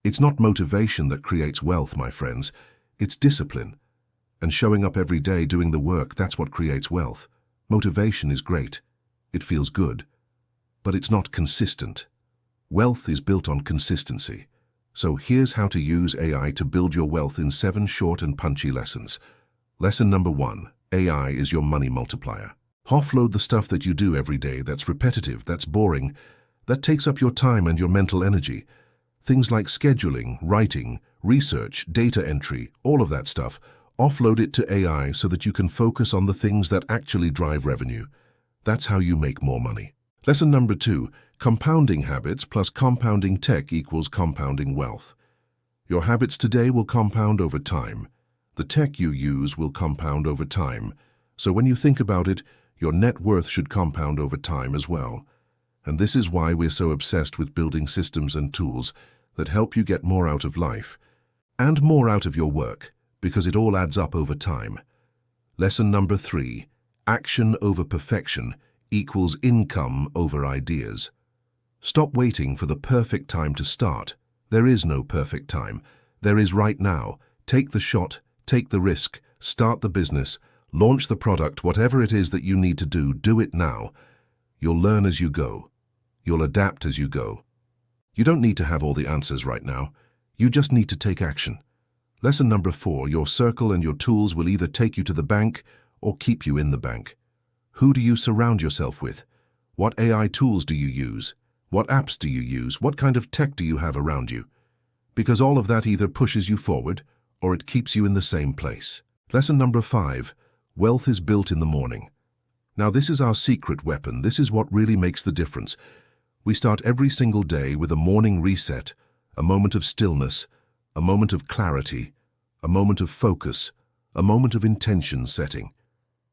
It's not motivation that creates wealth, my friends. It's discipline. And showing up every day doing the work, that's what creates wealth. Motivation is great. It feels good. But it's not consistent. Wealth is built on consistency. So here's how to use AI to build your wealth in 7 short and punchy lessons. Lesson number 1. AI is your money multiplier. Offload the stuff that you do every day that's repetitive, that's boring, that takes up your time and your mental energy. Things like scheduling, writing, research, data entry, all of that stuff. Offload it to AI so that you can focus on the things that actually drive revenue. That's how you make more money. Lesson number 2. Compounding habits plus compounding tech equals compounding wealth. Your habits today will compound over time. The tech you use will compound over time. So when you think about it, your net worth should compound over time as well. And this is why we're so obsessed with building systems and tools that help you get more out of life and more out of your work, because it all adds up over time. Lesson number 3. Action over perfection equals income over ideas. Stop waiting for the perfect time to start. There is no perfect time. There is right now. Take the shot, take the risk, start the business, launch the product, whatever it is that you need to do it now. You'll learn as you go. You'll adapt as you go. You don't need to have all the answers right now. You just need to take action. Lesson number 4. Your circle and your tools will either take you to the bank or keep you in the bank. Who do you surround yourself with? What AI tools do you use? What apps do you use? What kind of tech do you have around you? Because all of that either pushes you forward or it keeps you in the same place. Lesson number 5. Wealth is built in the morning. Now this is our secret weapon. This is what really makes the difference. We start every single day with a morning reset, a moment of stillness, a moment of clarity, a moment of focus, a moment of intention setting.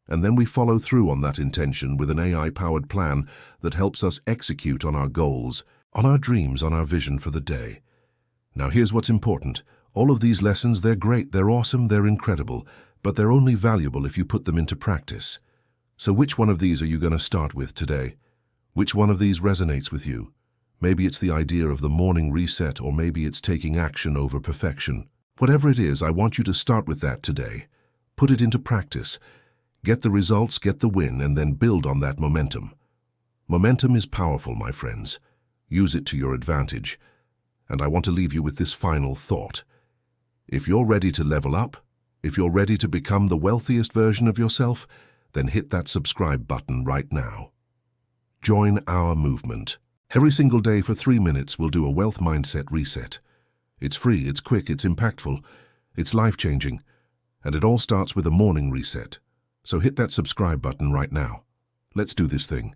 And then we follow through on that intention with an AI-powered plan that helps us execute on our goals, on our dreams, on our vision for the day. Now here's what's important. All of these lessons, they're great, they're awesome, they're incredible, but they're only valuable if you put them into practice. So which one of these are you going to start with today? Which one of these resonates with you? Maybe it's the idea of the morning reset, or maybe it's taking action over perfection. Whatever it is, I want you to start with that today. Put it into practice. Get the results, get the win, and then build on that momentum. Momentum is powerful, my friends. Use it to your advantage. And I want to leave you with this final thought. If you're ready to level up, if you're ready to become the wealthiest version of yourself, then hit that subscribe button right now. Join our movement. Every single day for 3 minutes, we'll do a wealth mindset reset. It's free, it's quick, it's impactful, it's life-changing, and it all starts with a morning reset. So hit that subscribe button right now. Let's do this thing.